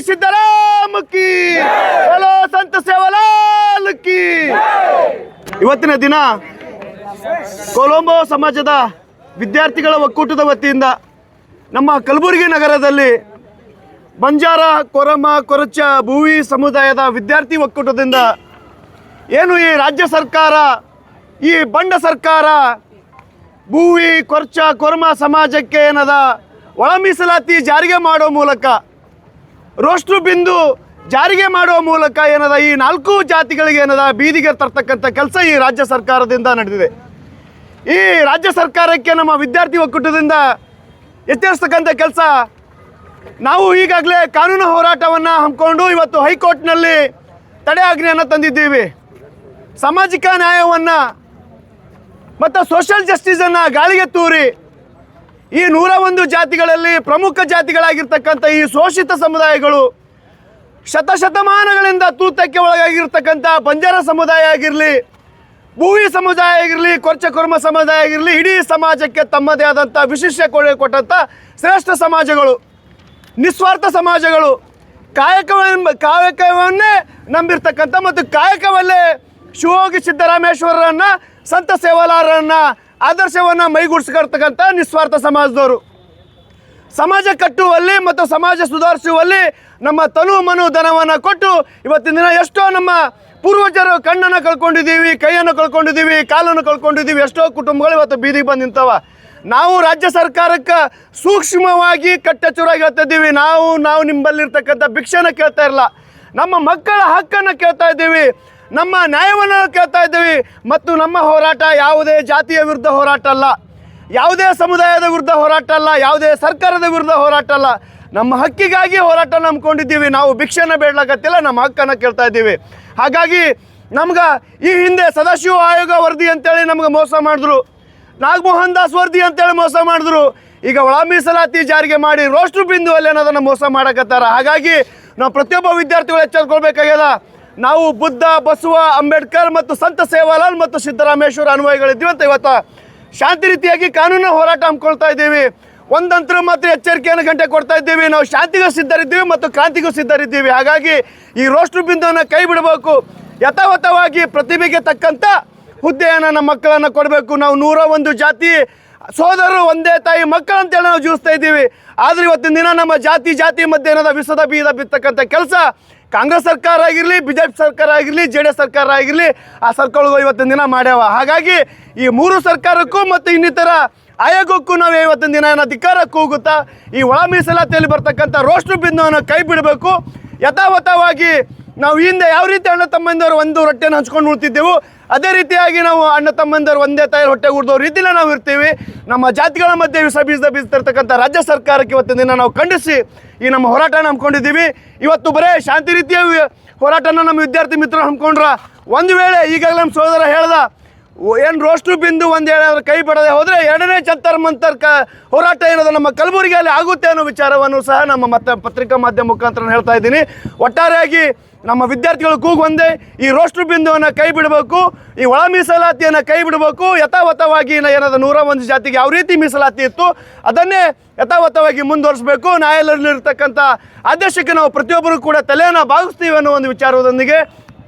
ಸಿದ್ದರಾಮ ಕಿ ಚಲೋ ಸಂತ ಸೇವಾಲಾಲ್ ಕಿ. ಇವತ್ತಿನ ದಿನ ಕೊಲಂಬೋ ಸಮಾಜದ ವಿದ್ಯಾರ್ಥಿಗಳ ಒಕ್ಕೂಟದ ವತಿಯಿಂದ ನಮ್ಮ ಕಲಬುರಗಿ ನಗರದಲ್ಲಿ ಬಂಜಾರ ಕೊರಮ ಕೊರಚ ಭೂವಿ ಸಮುದಾಯದ ವಿದ್ಯಾರ್ಥಿ ಒಕ್ಕೂಟದಿಂದ ಏನು ಈ ರಾಜ್ಯ ಸರ್ಕಾರ, ಈ ಬಂಡ ಸರ್ಕಾರ ಭೂವಿ ಕೊರ್ಚ ಕೊರಮ ಸಮಾಜಕ್ಕೆ ಏನದ ಒಳ ಮೀಸಲಾತಿ ಜಾರಿಗೆ ಮಾಡೋ ಮೂಲಕ, ರೋಷ್ಟ್ರ ಬಿಂದು ಜಾರಿಗೆ ಮಾಡುವ ಮೂಲಕ ಏನದ ಈ 4 ಜಾತಿಗಳಿಗೆ ಏನದ ಬೀದಿಗೆ ತರ್ತಕ್ಕಂಥ ಕೆಲಸ ಈ ರಾಜ್ಯ ಸರ್ಕಾರದಿಂದ ನಡೆದಿದೆ. ಈ ರಾಜ್ಯ ಸರ್ಕಾರಕ್ಕೆ ನಮ್ಮ ವಿದ್ಯಾರ್ಥಿ ಒಕ್ಕೂಟದಿಂದ ಎಚ್ಚರಿಸ್ತಕ್ಕಂಥ ಕೆಲಸ, ನಾವು ಈಗಾಗಲೇ ಕಾನೂನು ಹೋರಾಟವನ್ನು ಹಮ್ಮಿಕೊಂಡು ಇವತ್ತು ಹೈಕೋರ್ಟ್ನಲ್ಲಿ ತಡೆಯಾಜ್ಞೆಯನ್ನು ತಂದಿದ್ದೀವಿ. ಸಾಮಾಜಿಕ ನ್ಯಾಯವನ್ನು ಮತ್ತು ಸೋಷಿಯಲ್ ಜಸ್ಟಿಸನ್ನು ಗಾಳಿಗೆ ತೂರಿ ಈ 101 ಜಾತಿಗಳಲ್ಲಿ ಪ್ರಮುಖ ಜಾತಿಗಳಾಗಿರ್ತಕ್ಕಂಥ ಈ ಶೋಷಿತ ಸಮುದಾಯಗಳು, ಶತಮಾನಗಳಿಂದ ತೂತಕ್ಕೆ ಒಳಗಾಗಿರ್ತಕ್ಕಂಥ ಬಂಜಾರ ಸಮುದಾಯ ಆಗಿರಲಿ, ಭೂವಿ ಸಮುದಾಯ ಆಗಿರಲಿ, ಕೊರ್ಚ ಕೊರ್ಮ ಸಮುದಾಯ ಆಗಿರಲಿ, ಇಡೀ ಸಮಾಜಕ್ಕೆ ತಮ್ಮದೇ ಆದಂಥ ವಿಶಿಷ್ಟ ಕೊಡುಗೆ ಕೊಟ್ಟಂಥ ಶ್ರೇಷ್ಠ ಸಮಾಜಗಳು, ನಿಸ್ವಾರ್ಥ ಸಮಾಜಗಳು, ಕಾಯಕವನ್ನೇ ನಂಬಿರ್ತಕ್ಕಂಥ ಮತ್ತು ಕಾಯಕವಲ್ಲೇ ಶಿವಯೋಗಿ ಸಿದ್ದರಾಮೇಶ್ವರರನ್ನು, ಸಂತ ಸೇವಾಲಾರರನ್ನು ಆದರ್ಶವನ್ನು ಮೈಗೂಡಿಸ್ಕೊಳ್ತಕ್ಕಂಥ ನಿಸ್ವಾರ್ಥ ಸಮಾಜದವರು. ಸಮಾಜ ಕಟ್ಟುವಲ್ಲಿ ಮತ್ತು ಸಮಾಜ ಸುಧಾರಿಸುವಲ್ಲಿ ನಮ್ಮ ತನು ಮನು ಧನವನ್ನು ಕೊಟ್ಟು ಇವತ್ತಿನ ದಿನ ಎಷ್ಟೋ ನಮ್ಮ ಪೂರ್ವಜರು ಕಣ್ಣನ್ನು ಕಳ್ಕೊಂಡಿದ್ದೀವಿ, ಕೈಯನ್ನು ಕಳ್ಕೊಂಡಿದ್ದೀವಿ, ಕಾಲನ್ನು ಕಳ್ಕೊಂಡಿದ್ದೀವಿ. ಎಷ್ಟೋ ಕುಟುಂಬಗಳು ಇವತ್ತು ಬೀದಿಗೆ ಬಂದು ನಿಂತವ. ನಾವು ರಾಜ್ಯ ಸರ್ಕಾರಕ್ಕೆ ಸೂಕ್ಷ್ಮವಾಗಿ ಕಟ್ಟೆಚ್ಚರಾಗಿ ಹೇಳ್ತಾ ಇದ್ದೀವಿ. ನಾವು ನಿಮ್ಮಲ್ಲಿರ್ತಕ್ಕಂಥ ಭಿಕ್ಷೆನ ಕೇಳ್ತಾ ಇರಲ್ಲ, ನಮ್ಮ ಮಕ್ಕಳ ಹಕ್ಕನ್ನು ಕೇಳ್ತಾ ಇದ್ದೀವಿ, ನಮ್ಮ ನ್ಯಾಯವನ್ನು ಕೇಳ್ತಾ ಇದ್ದೀವಿ. ಮತ್ತು ನಮ್ಮ ಹೋರಾಟ ಯಾವುದೇ ಜಾತಿಯ ವಿರುದ್ಧ ಹೋರಾಟ ಅಲ್ಲ, ಯಾವುದೇ ಸಮುದಾಯದ ವಿರುದ್ಧ ಹೋರಾಟ ಅಲ್ಲ, ಯಾವುದೇ ಸರ್ಕಾರದ ವಿರುದ್ಧ ಹೋರಾಟ ಅಲ್ಲ. ನಮ್ಮ ಹಕ್ಕಿಗಾಗಿ ಹೋರಾಟ ನಂಬ್ಕೊಂಡಿದ್ದೀವಿ. ನಾವು ಭಿಕ್ಷೆನ ಬೇಡಲಾಗತ್ತಿಲ್ಲ, ನಮ್ಮ ಹಕ್ಕನ್ನು ಕೇಳ್ತಾ ಇದ್ದೀವಿ. ಹಾಗಾಗಿ ನಮ್ಗೆ ಈ ಹಿಂದೆ ಸದಾಶಿವ ಆಯೋಗ ವರದಿ ಅಂತೇಳಿ ನಮ್ಗೆ ಮೋಸ ಮಾಡಿದ್ರು, ನಾಗಮೋಹನ್ ದಾಸ್ ವರದಿ ಅಂತೇಳಿ ಮೋಸ ಮಾಡಿದ್ರು. ಈಗ ಒಳ ಮೀಸಲಾತಿ ಜಾರಿಗೆ ಮಾಡಿ ರೋಷ್ಟ್ರ ಬಿಂದುವಲ್ಲಿ ಅನ್ನೋದನ್ನು ಮೋಸ ಮಾಡಕತ್ತಾರ. ಹಾಗಾಗಿ ನಾವು ಪ್ರತಿಯೊಬ್ಬ ವಿದ್ಯಾರ್ಥಿಗಳು ಎಚ್ಚರಿಕೊಳ್ಬೇಕಾಗ್ಯದ. ನಾವು ಬುದ್ಧ, ಬಸವ, ಅಂಬೇಡ್ಕರ್ ಮತ್ತು ಸಂತ ಸೇವಾಲಾಲ್ ಮತ್ತು ಸಿದ್ದರಾಮೇಶ್ವರ ಅನ್ವಯಗಳಿದ್ದೀವಿ ಅಂತ ಇವತ್ತು ಶಾಂತಿ ರೀತಿಯಾಗಿ ಕಾನೂನು ಹೋರಾಟ ಹಮ್ಮಿಕೊಳ್ತಾ ಇದ್ದೀವಿ. ಒಂದಂತರ ಮಾತ್ರ ಎಚ್ಚರಿಕೆಯನ್ನು ಗಂಟೆ ಕೊಡ್ತಾ ಇದ್ದೀವಿ. ನಾವು ಶಾಂತಿಗೂ ಸಿದ್ಧರಿದ್ದೀವಿ ಮತ್ತು ಕ್ರಾಂತಿಗೂ ಸಿದ್ಧರಿದ್ದೀವಿ. ಹಾಗಾಗಿ ಈ ರೋಷ್ಟ್ರ ಬಿಂದುವನ್ನು ಕೈ ಬಿಡಬೇಕು. ಯಥಾವತ್ತವಾಗಿ ಪ್ರತಿಭೆಗೆ ತಕ್ಕಂಥ ಹುದ್ದೆಯನ್ನು ನಮ್ಮ ಮಕ್ಕಳನ್ನು ಕೊಡಬೇಕು. ನಾವು 101 ಜಾತಿ ಸೋದರರು ಒಂದೇ ತಾಯಿ ಮಕ್ಕಳು ಅಂತೇಳಿ ನಾವು ಜೀವಿಸ್ತಾ ಇದ್ದೀವಿ. ಆದರೆ ಇವತ್ತಿನ ದಿನ ನಮ್ಮ ಜಾತಿ ಮಧ್ಯೆ ಏನದ ವಿಷದ ಬೀಜ ಬಿತ್ತಕ್ಕಂಥ ಕೆಲಸ ಕಾಂಗ್ರೆಸ್ ಸರ್ಕಾರ ಆಗಿರಲಿ, BJP ಸರ್ಕಾರ ಆಗಿರಲಿ, JDS ಸರ್ಕಾರ ಆಗಿರಲಿ, ಆ ಸರ್ಕಾರಗಳು ಇವತ್ತಿನ ದಿನ ಮಾಡ್ಯಾವ. ಹಾಗಾಗಿ ಈ 3 ಸರ್ಕಾರಕ್ಕೂ ಮತ್ತು ಇನ್ನಿತರ ಆಯೋಗಕ್ಕೂ ನಾವು ಇವತ್ತಿನ ದಿನ ಧಿಕ್ಕಾರ ಕೂಗುತ್ತಾ ಈ ಒಳ ಮೀಸಲಾತಿಯಲ್ಲಿ ಬರ್ತಕ್ಕಂಥ ರೋಷ್ಟ್ರ ಬಿಂದುವನ್ನು ಕೈ ಬಿಡಬೇಕು. ಯಥಾವತ್ತವಾಗಿ ನಾವು ಹಿಂದೆ ಯಾವ ರೀತಿ ಅಣ್ಣ ತಮ್ಮಂದಿರು ಒಂದು ರೊಟ್ಟೆನ ಹಂಚ್ಕೊಂಡು ಉಳ್ತಿದ್ದೆವು, ಅದೇ ರೀತಿಯಾಗಿ ನಾವು ಅಣ್ಣ ತಮ್ಮಂದಿರು ಒಂದೇ ತಾಯಿ ಹೊಟ್ಟೆ ಉಡ್ದೋ ರೀತಿಯಲ್ಲೇ ನಾವು ಇರ್ತೀವಿ. ನಮ್ಮ ಜಾತಿಗಳ ಮಧ್ಯೆ ವಿಷ ಬೀಸ್ತಿರ್ತಕ್ಕಂಥ ರಾಜ್ಯ ಸರ್ಕಾರಕ್ಕೆ ಇವತ್ತಿನ ದಿನ ನಾವು ಖಂಡಿಸಿ ಈ ನಮ್ಮ ಹೋರಾಟ ಹಮ್ಮಿಕೊಂಡಿದ್ದೀವಿ. ಇವತ್ತು ಬರೇ ಶಾಂತಿ ರೀತಿಯ ಹೋರಾಟನ ನಮ್ಮ ವಿದ್ಯಾರ್ಥಿ ಮಿತ್ರರು ಹಮ್ಮಿಕೊಂಡ್ರ, ಒಂದು ವೇಳೆ ಈಗಾಗಲೇ ನಮ್ಮ ಸೋದರ ಹೇಳ್ದ ಏನು ರೋಷ್ಟ್ರ ಬಿಂದು ಒಂದು ಹೇಳೋದ್ರ ಕೈ ಬಿಡದೆ ಹೋದರೆ 2ನೇ ಜಂತರ್ ಮಂತರ್ ಹೋರಾಟ ಏನದು ನಮ್ಮ ಕಲಬುರಗಿಯಲ್ಲಿ ಆಗುತ್ತೆ ಅನ್ನೋ ವಿಚಾರವನ್ನು ಸಹ ನಮ್ಮ ಪತ್ರಿಕಾ ಮಾಧ್ಯಮ ಮುಖಾಂತರ ಹೇಳ್ತಾ ಇದ್ದೀನಿ. ಒಟ್ಟಾರೆಯಾಗಿ ನಮ್ಮ ವಿದ್ಯಾರ್ಥಿಗಳು ಕೂಗು ಒಂದೇ, ಈ ರೋಷ್ಟ್ರ ಬಿಂದುವನ್ನು ಕೈ ಬಿಡಬೇಕು, ಈ ಒಳ ಮೀಸಲಾತಿಯನ್ನು ಕೈ ಬಿಡಬೇಕು. ಯಥಾವತ್ತವಾಗಿ ಏನದ 101 ಜಾತಿಗೆ ಯಾವ ರೀತಿ ಮೀಸಲಾತಿ ಇತ್ತು ಅದನ್ನೇ ಯಥಾವತ್ತವಾಗಿ ಮುಂದುವರಿಸಬೇಕು. ನ್ಯಾಯಾಲಯದಲ್ಲಿರ್ತಕ್ಕಂಥ ಆದೇಶಕ್ಕೆ ನಾವು ಪ್ರತಿಯೊಬ್ಬರು ಕೂಡ ತಲೆಯನ್ನು ಭಾಗಿಸ್ತೀವಿ ಅನ್ನೋ ಒಂದು ವಿಚಾರದೊಂದಿಗೆ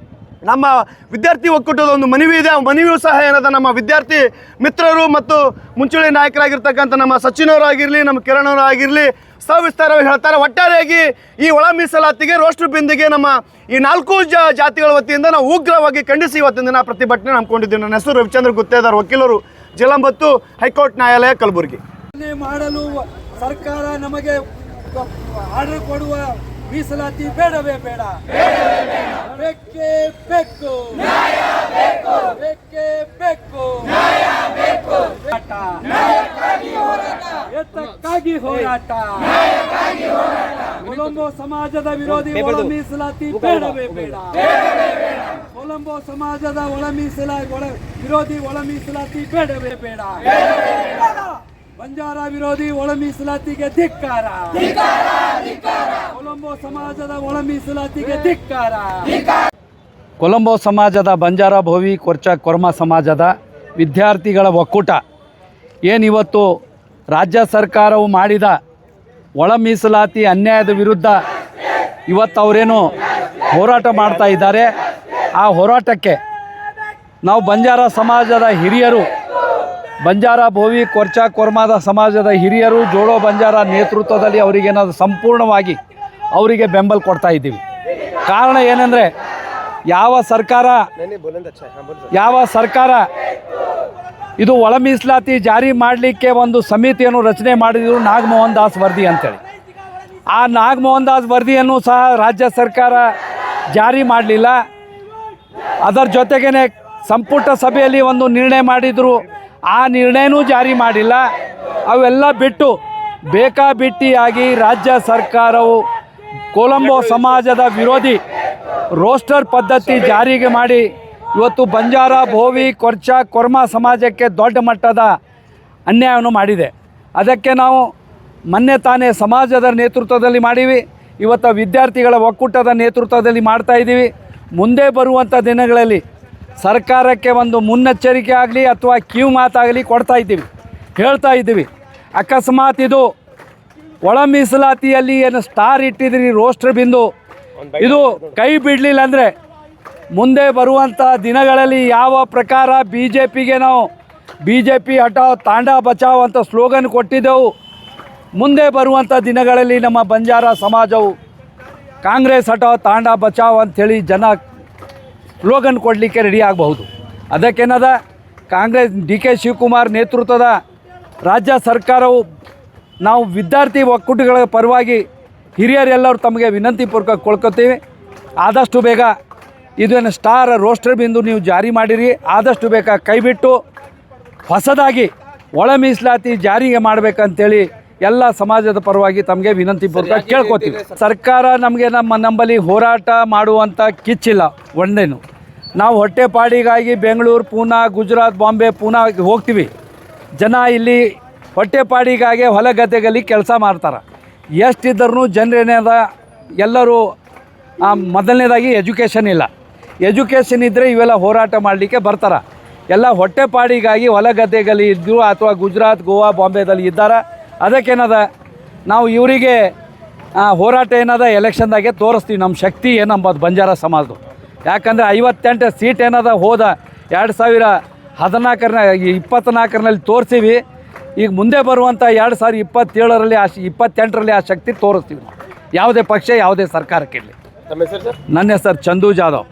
ನಮ್ಮ ವಿದ್ಯಾರ್ಥಿ ಒಕ್ಕೂಟದ ಒಂದು ಮನವಿ ಇದೆ. ಆ ಮನವಿಯೂ ಸಹ ಏನದ ನಮ್ಮ ವಿದ್ಯಾರ್ಥಿ ಮಿತ್ರರು ಮತ್ತು ಮುಂಚೂಣಿ ನಾಯಕರಾಗಿರ್ತಕ್ಕಂಥ ನಮ್ಮ ಸಚಿನ್ ಅವರಾಗಿರಲಿ, ನಮ್ಮ ಕಿರಣ್ ಅವರಾಗಿರಲಿ ಸವಿಸ್ತಾರವಾಗಿ ಹೇಳ್ತಾರೆ. ಒಟ್ಟಾರೆಯಾಗಿ ಈ ಒಳ ಮೀಸಲಾತಿಗೆ ರೋಷ್ಟ್ರ ಬಿಂದಿಗೆ ನಮ್ಮ ಈ 4 ಜಾತಿಗಳ ವತಿಯಿಂದ ನಾವು ಉಗ್ರವಾಗಿ ಖಂಡಿಸಿ ಇವತ್ತಿನ ದಿನ ಪ್ರತಿಭಟನೆ ಹಮ್ಮಿಕೊಂಡಿದ್ದೀವಿ. ನನ್ನ ಹೆಸರು ರವಿಚಂದ್ರ ಗುತ್ತೇದಾರ್, ವಕೀಲರು, ಜಿಲ್ಲಾ ಮತ್ತು ಹೈಕೋರ್ಟ್ ನ್ಯಾಯಾಲಯ ಕಲಬುರಗಿ. ಮಾಡಲು ಸರ್ಕಾರ ನಮಗೆ ಆರ್ಡರ್ ಕೊಡುವ ಮೀಸಲಾತಿ ಬೇಡವೇ ಬೇಡ, ಬೇಕೇ ಬೇಕು, ಬೇಕೇ ಬೇಕು, ಎತ್ತಕ್ಕಾಗಿ ಹೋರಾಟ. ಕೊಲಂಬೋ ಸಮಾಜದ ವಿರೋಧಿ ಒಳ ಮೀಸಲಾತಿ ಬೇಡವೇ ಬೇಡ, ಕೊಲಂಬೋ ಸಮಾಜದ ವಿರೋಧಿ ಒಳ ಮೀಸಲಾತಿ ಬೇಡವೇ ಬೇಡ, ಬಂಜಾರ ವಿರೋಧಿ ಒಳ ಮೀಸಲಾತಿಗೆ ಧಿಕ್ಕಾರ, ಕೊಲಂಬೋ ಸಮಾಜದ ಒಳ ಮೀಸಲಾತಿಗೆ ಧಿಕ್ಕಾರ. ಕೊಲಂಬೋ ಸಮಾಜದ ಬಂಜಾರ ಭೋವಿ ಕೊರ್ಚ ಕೊರ್ಮ ಸಮಾಜದ ವಿದ್ಯಾರ್ಥಿಗಳ ಒಕ್ಕೂಟ ಏನಿವತ್ತು ರಾಜ್ಯ ಸರ್ಕಾರವು ಮಾಡಿದ ಒಳ ಮೀಸಲಾತಿ ಅನ್ಯಾಯದ ವಿರುದ್ಧ ಇವತ್ತು ಅವರೇನು ಹೋರಾಟ ಮಾಡ್ತಾ ಇದ್ದಾರೆ. ಆ ಹೋರಾಟಕ್ಕೆ ನಾವು ಬಂಜಾರ ಸಮಾಜದ ಹಿರಿಯರು, ಬಂಜಾರ ಭೋವಿ ಕೊರ್ಚ ಕೊರ್ಮಾದ ಸಮಾಜದ ಹಿರಿಯರು ಜೋಡೋ ಬಂಜಾರ ನೇತೃತ್ವದಲ್ಲಿ ಅವರಿಗೇನಾದ್ರು ಸಂಪೂರ್ಣವಾಗಿ ಅವರಿಗೆ ಬೆಂಬಲ ಕೊಡ್ತಾ ಇದ್ದೀವಿ. ಕಾರಣ ಏನಂದರೆ ಯಾವ ಸರ್ಕಾರ ಇದು ಒಳ ಮೀಸಲಾತಿ ಜಾರಿ ಮಾಡಲಿಕ್ಕೆ ಒಂದು ಸಮಿತಿಯನ್ನು ರಚನೆ ಮಾಡಿದ್ರು ನಾಗಮೋಹನ್ ದಾಸ್ ವರದಿ ಅಂತೇಳಿ. ಆ ನಾಗಮೋಹನ್ ದಾಸ್ ವರದಿಯನ್ನು ಸಹ ರಾಜ್ಯ ಸರ್ಕಾರ ಜಾರಿ ಮಾಡಲಿಲ್ಲ. ಅದರ ಜೊತೆಗೇ ಸಂಪುಟ ಸಭೆಯಲ್ಲಿ ಒಂದು ನಿರ್ಣಯ ಮಾಡಿದರು, ಆ ನಿರ್ಣಯನೂ ಜಾರಿ ಮಾಡಿಲ್ಲ. ಅವೆಲ್ಲ ಬಿಟ್ಟು ಬೇಕಾಬಿಟ್ಟಿಯಾಗಿ ರಾಜ್ಯ ಸರ್ಕಾರವು ಕೊಲಂಬೋ ಸಮಾಜದ ವಿರೋಧಿ ರೋಸ್ಟರ್ ಪದ್ಧತಿ ಜಾರಿಗೆ ಮಾಡಿ ಇವತ್ತು ಬಂಜಾರ ಭೋವಿ ಕೊರ್ಚ ಕೊರ್ಮ ಸಮಾಜಕ್ಕೆ ದೊಡ್ಡ ಮಟ್ಟದ ಅನ್ಯಾಯವನ್ನು ಮಾಡಿದೆ. ಅದಕ್ಕೆ ನಾವು ಮೊನ್ನೆ ತಾನೇ ಸಮಾಜದ ನೇತೃತ್ವದಲ್ಲಿ ಮಾಡೀವಿ, ಇವತ್ತು ವಿದ್ಯಾರ್ಥಿಗಳ ಒಕ್ಕೂಟದ ನೇತೃತ್ವದಲ್ಲಿ ಮಾಡ್ತಾಯಿದ್ದೀವಿ. ಮುಂದೆ ಬರುವಂಥ ದಿನಗಳಲ್ಲಿ ಸರ್ಕಾರಕ್ಕೆ ಒಂದು ಮುನ್ನೆಚ್ಚರಿಕೆ ಆಗಲಿ ಅಥವಾ ಕಿವಿ ಮಾತಾಗಲಿ ಹೇಳ್ತಾ ಇದ್ದೀವಿ. ಅಕಸ್ಮಾತ್ ಇದು ಒಳ ಮೀಸಲಾತಿಯಲ್ಲಿ ಏನು ಸ್ಟಾರ್ ಇಟ್ಟಿದ್ರಿ ರೋಸ್ಟರ್ ಬಿಂದು, ಇದು ಕೈ ಬಿಡಲಿಲ್ಲ ಅಂದರೆ ಮುಂದೆ ಬರುವಂಥ ದಿನಗಳಲ್ಲಿ ಯಾವ ಪ್ರಕಾರ ಬಿ ಜೆ ಪಿ ಹಟಾವ್ ತಾಂಡಾ ಬಚಾವ್ ಅಂತ ಸ್ಲೋಗನ್ ಕೊಟ್ಟಿದ್ದೆವು, ಮುಂದೆ ಬರುವಂಥ ದಿನಗಳಲ್ಲಿ ನಮ್ಮ ಬಂಜಾರ ಸಮಾಜವು ಕಾಂಗ್ರೆಸ್ ಹಟಾವ್ ತಾಂಡಾ ಬಚಾವ್ ಅಂಥೇಳಿ ಜನ ಸ್ಲೋಗನ್ ಕೊಡಲಿಕ್ಕೆ ರೆಡಿ ಆಗಬಹುದು. ಅದಕ್ಕೇನದ ಕಾಂಗ್ರೆಸ್ ಡಿ.ಕೆ. ಶಿವಕುಮಾರ್ ನೇತೃತ್ವದ ರಾಜ್ಯ ಸರ್ಕಾರವು ನಾವು ವಿದ್ಯಾರ್ಥಿ ಒಕ್ಕೂಟಗಳ ಪರವಾಗಿ ಹಿರಿಯರೆಲ್ಲರೂ ತಮಗೆ ವಿನಂತಿಪೂರ್ವಕ ಕೊಳ್ಕೊತೀವಿ. ಆದಷ್ಟು ಬೇಗ ಇದನ್ನು ಸ್ಟಾರ್ ರೋಸ್ಟರ್ ಬಿಂದು ನೀವು ಜಾರಿ ಮಾಡಿರಿ, ಆದಷ್ಟು ಬೇಗ ಕೈಬಿಟ್ಟು ಹೊಸದಾಗಿ ಒಳ ಮೀಸಲಾತಿ ಜಾರಿಗೆ ಮಾಡಬೇಕಂತೇಳಿ ಎಲ್ಲ ಸಮಾಜದ ಪರವಾಗಿ ತಮಗೆ ವಿನಂತಿಪೂರ್ವಕ ಕೇಳ್ಕೊತೀವಿ. ಸರ್ಕಾರ ನಮ್ಮಲ್ಲಿ ಹೋರಾಟ ಮಾಡುವಂಥ ಕಿಚ್ಚಿಲ್ಲ. ಒಂದೇನು ನಾವು ಹೊಟ್ಟೆಪಾಡಿಗಾಗಿ ಬೆಂಗಳೂರು, ಪೂನಾ, ಗುಜರಾತ್, ಬಾಂಬೆ, ಪೂನಾಗೆ ಹೋಗ್ತೀವಿ. ಜನ ಇಲ್ಲಿ ಹೊಟ್ಟೆಪಾಡಿಗಾಗಿ ಹೊಲ ಗದ್ದೆಗಳಲ್ಲಿ ಕೆಲಸ ಮಾಡ್ತಾರೆ. ಎಷ್ಟಿದ್ದರೂ ಜನರೇನದ ಎಲ್ಲರೂ ಮೊದಲನೇದಾಗಿ ಎಜುಕೇಷನ್ ಇಲ್ಲ. ಎಜುಕೇಷನ್ ಇದ್ದರೆ ಇವೆಲ್ಲ ಹೋರಾಟ ಮಾಡಲಿಕ್ಕೆ ಬರ್ತಾರೆ. ಎಲ್ಲ ಹೊಟ್ಟೆಪಾಡಿಗಾಗಿ ಹೊಲ ಗದ್ದೆಗಳಲ್ಲಿ ಇದ್ದರು ಅಥವಾ ಗುಜರಾತ್, ಗೋವಾ, ಬಾಂಬೆದಲ್ಲಿ ಇದ್ದಾರೆ. ಅದಕ್ಕೇನದ ನಾವು ಇವರಿಗೆ ಹೋರಾಟ ಏನದ ಎಲೆಕ್ಷನ್ದಾಗೆ ತೋರಿಸ್ತೀವಿ ನಮ್ಮ ಶಕ್ತಿ ಏನಂಬದು ಬಂಜಾರ ಸಮಾಜದ್ದು. ಯಾಕಂದರೆ 58 ಸೀಟ್ ಏನದ ಹೋದ 2024ರಲ್ಲಿ ತೋರಿಸೀವಿ. ಈಗ ಮುಂದೆ ಬರುವಂಥ 2027ರಲ್ಲಿ 28ರಲ್ಲಿ ಆ ಶಕ್ತಿ ತೋರಿಸ್ತೀವಿ ನಾವು, ಯಾವುದೇ ಪಕ್ಷ ಯಾವುದೇ ಸರ್ಕಾರಕ್ಕಿರಲಿ. ನನ್ನ ಹೆಸರು ಚಂದು ಜಾಧವ್.